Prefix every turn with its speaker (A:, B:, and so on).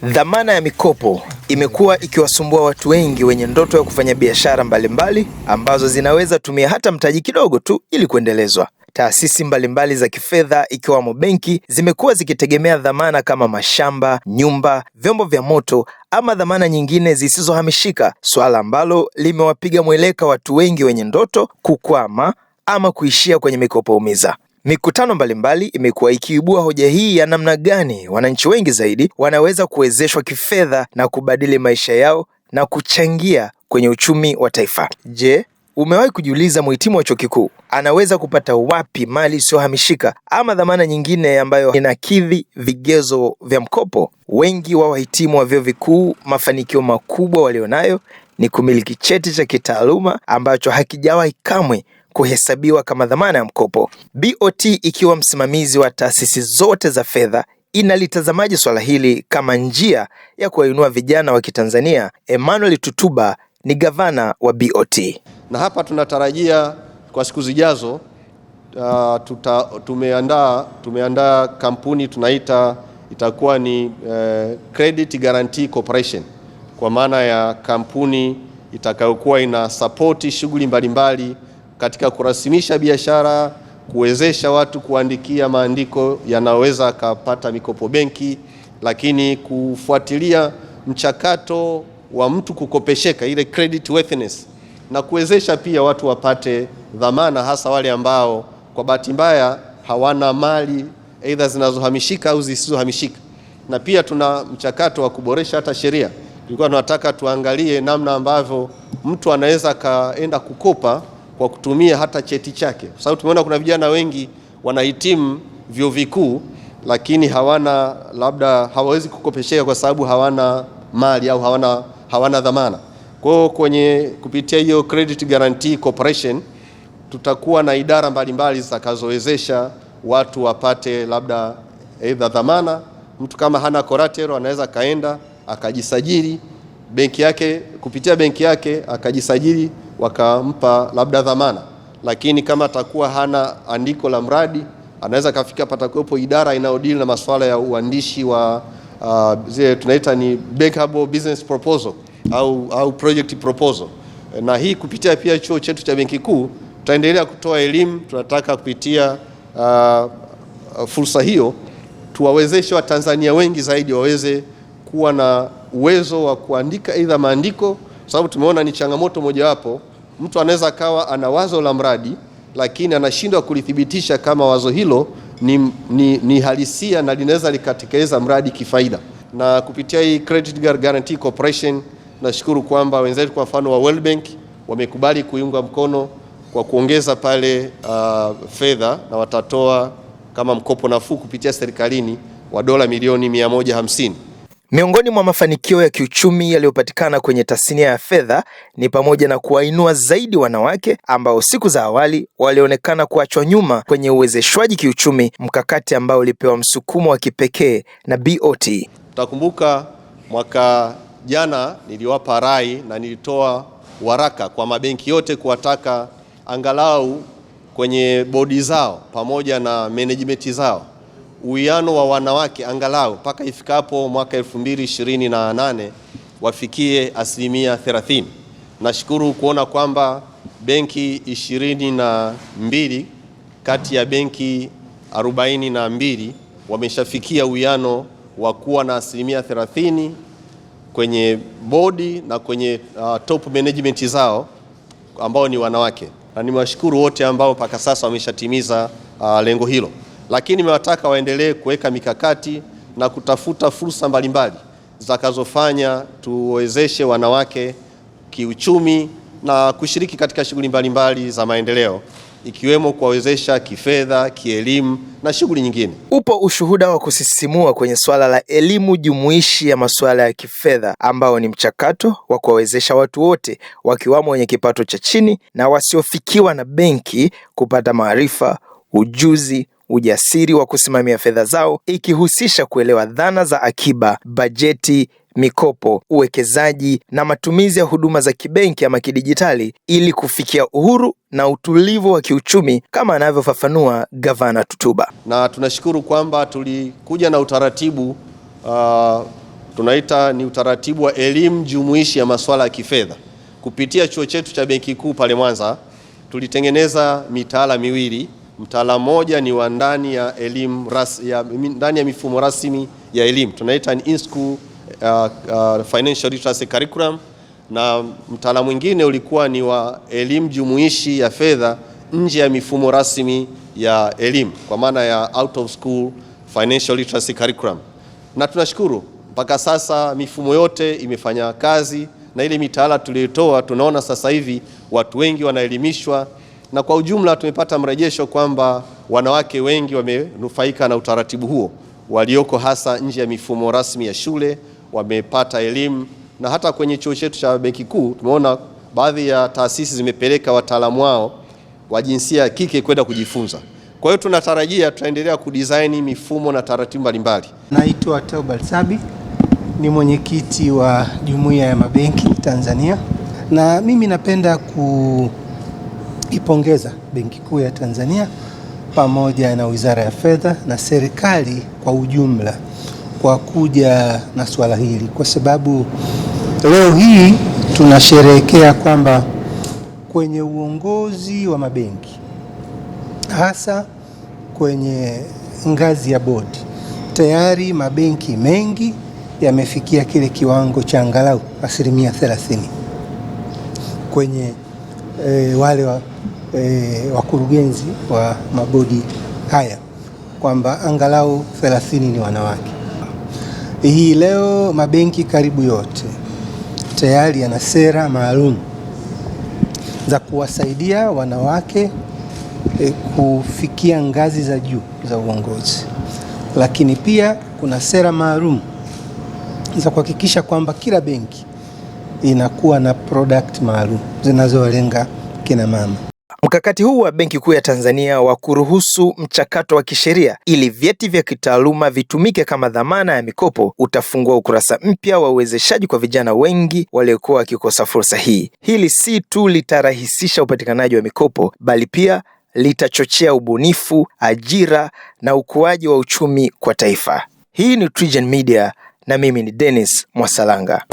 A: Dhamana ya mikopo imekuwa ikiwasumbua watu wengi wenye ndoto ya kufanya biashara mbalimbali ambazo zinaweza tumia hata mtaji kidogo tu ili kuendelezwa. Taasisi mbalimbali za kifedha ikiwamo benki zimekuwa zikitegemea dhamana kama mashamba, nyumba, vyombo vya moto ama dhamana nyingine zisizohamishika, swala ambalo limewapiga mweleka watu wengi wenye ndoto kukwama ama kuishia kwenye mikopo umiza. Mikutano mbalimbali imekuwa ikiibua hoja hii ya namna gani wananchi wengi zaidi wanaweza kuwezeshwa kifedha na kubadili maisha yao na kuchangia kwenye uchumi wa taifa. Je, umewahi kujiuliza mhitimu wa chuo kikuu anaweza kupata wapi mali isiyohamishika ama dhamana nyingine ambayo inakidhi vigezo vya mkopo? Wengi wa wahitimu wa vyuo vikuu, mafanikio makubwa walionayo ni kumiliki cheti cha kitaaluma ambacho hakijawahi kamwe kuhesabiwa kama dhamana ya mkopo. BOT ikiwa msimamizi wa taasisi zote za fedha inalitazamaje swala hili kama njia ya kuwainua vijana wa Kitanzania? Emmanuel Tutuba ni gavana wa BOT.
B: Na hapa tunatarajia kwa siku zijazo tumeandaa kampuni tunaita itakuwa ni Credit Guarantee Corporation, kwa maana ya kampuni itakayokuwa ina support shughuli mbalimbali katika kurasimisha biashara, kuwezesha watu kuandikia maandiko yanaweza kupata mikopo benki, lakini kufuatilia mchakato wa mtu kukopesheka, ile credit worthiness, na kuwezesha pia watu wapate dhamana, hasa wale ambao kwa bahati mbaya hawana mali aidha zinazohamishika au zisizohamishika. Na pia tuna mchakato wa kuboresha hata sheria. Tulikuwa tunataka tuangalie namna ambavyo mtu anaweza kaenda kukopa kwa kutumia hata cheti chake, kwa sababu tumeona kuna vijana wengi wanahitimu vyuo vikuu lakini labda hawawezi kukopesheka kwa sababu hawana mali au hawana dhamana. Kwa hiyo kupitia hiyo Credit Guarantee Corporation tutakuwa na idara mbalimbali zitakazowezesha watu wapate labda aidha dhamana. Mtu kama hana collateral anaweza kaenda akajisajili benki yake, kupitia benki yake akajisajili wakampa labda dhamana. Lakini kama atakuwa hana andiko la mradi, anaweza kafika patakuwepo idara inayodili na masuala ya uandishi wa zile tunaita ni bankable business proposal au project proposal. Na hii kupitia pia chuo chetu cha Benki Kuu tutaendelea kutoa elimu. Tunataka kupitia fursa hiyo tuwawezeshe Watanzania wengi zaidi waweze kuwa na uwezo wa kuandika aidha maandiko, sababu tumeona ni changamoto mojawapo. Mtu anaweza kawa ana wazo la mradi lakini anashindwa kulithibitisha kama wazo hilo ni halisia na linaweza likatekeleza mradi kifaida. Na kupitia hii Credit Guarantee Corporation nashukuru kwamba wenzetu kwa mfano wa World Bank wamekubali kuiunga mkono kwa kuongeza pale fedha, na watatoa kama mkopo nafuu kupitia serikalini wa dola milioni 150.
A: Miongoni mwa mafanikio ya kiuchumi yaliyopatikana kwenye tasnia ya fedha ni pamoja na kuwainua zaidi wanawake ambao siku za awali walionekana kuachwa nyuma kwenye uwezeshwaji kiuchumi, mkakati ambao ulipewa msukumo wa kipekee na BOT.
B: Utakumbuka mwaka jana niliwapa rai na nilitoa waraka kwa mabenki yote kuwataka angalau kwenye bodi zao pamoja na management zao uwiano wa wanawake angalau mpaka ifikapo mwaka 2028 wafikie 30%. Nashukuru kuona kwamba benki 22 kati ya benki 42 wameshafikia uwiano wa kuwa na 30% kwenye bodi na kwenye top management zao ambao ni wanawake. Na nimewashukuru wote ambao mpaka sasa wameshatimiza lengo hilo. Lakini nimewataka waendelee kuweka mikakati na kutafuta fursa mbalimbali zitakazofanya tuwezeshe wanawake kiuchumi na kushiriki katika shughuli mbalimbali za maendeleo, ikiwemo kuwawezesha kifedha, kielimu na shughuli nyingine.
A: Upo ushuhuda wa kusisimua kwenye swala la elimu jumuishi ya masuala ya kifedha ambao ni mchakato wa kuwawezesha watu wote wakiwamo wenye kipato cha chini na wasiofikiwa na benki kupata maarifa, ujuzi, ujasiri wa kusimamia fedha zao, ikihusisha kuelewa dhana za akiba, bajeti, mikopo, uwekezaji na matumizi ya huduma za kibenki ama kidijitali ili kufikia uhuru na utulivu wa kiuchumi kama anavyofafanua Gavana Tutuba.
B: Na tunashukuru kwamba tulikuja na utaratibu tunaita ni utaratibu wa elimu jumuishi ya masuala ya kifedha. Kupitia chuo chetu cha Benki Kuu pale Mwanza, tulitengeneza mitaala miwili. Mtaala mmoja ni wa ndani ya elimu ndani ya mifumo rasmi ya elimu, tunaita ni in-school financial literacy curriculum, na mtaala mwingine ulikuwa ni wa elimu jumuishi ya fedha nje ya mifumo rasmi ya elimu, kwa maana ya out of school financial literacy curriculum. Na tunashukuru mpaka sasa mifumo yote imefanya kazi, na ile mitaala tuliyotoa tunaona sasa hivi watu wengi wanaelimishwa, na kwa ujumla tumepata mrejesho kwamba wanawake wengi wamenufaika na utaratibu huo, walioko hasa nje ya mifumo rasmi ya shule wamepata elimu. Na hata kwenye chuo chetu cha Benki Kuu tumeona baadhi ya taasisi zimepeleka wataalamu wao wa jinsia ya kike kwenda kujifunza. Kwa hiyo tunatarajia tutaendelea kudesign mifumo na taratibu mbalimbali.
C: Naitwa Teobald Sabi, ni mwenyekiti wa Jumuiya ya Mabenki Tanzania, na mimi napenda kuipongeza Benki Kuu ya Tanzania pamoja na Wizara ya Fedha na serikali kwa ujumla kwa kuja na swala hili, kwa sababu leo hii tunasherehekea kwamba kwenye uongozi wa mabenki, hasa kwenye ngazi ya bodi, tayari mabenki mengi yamefikia kile kiwango cha angalau 30% kwenye wale wakurugenzi wa mabodi haya, kwamba angalau 30 ni wanawake. Hii leo mabenki karibu yote tayari yana sera maalum za kuwasaidia wanawake kufikia ngazi za juu za uongozi, lakini pia kuna sera maalum za kuhakikisha kwamba kila benki inakuwa na product maalum zinazolenga kina mama.
A: Mkakati huu wa Benki Kuu ya Tanzania wa kuruhusu mchakato wa kisheria ili vyeti vya kitaaluma vitumike kama dhamana ya mikopo utafungua ukurasa mpya wa uwezeshaji kwa vijana wengi waliokuwa wakikosa fursa hii. Hili si tu litarahisisha upatikanaji wa mikopo, bali pia litachochea ubunifu, ajira na ukuaji wa uchumi kwa taifa. Hii ni TriGen Media na mimi ni Dennis Mwasalanga.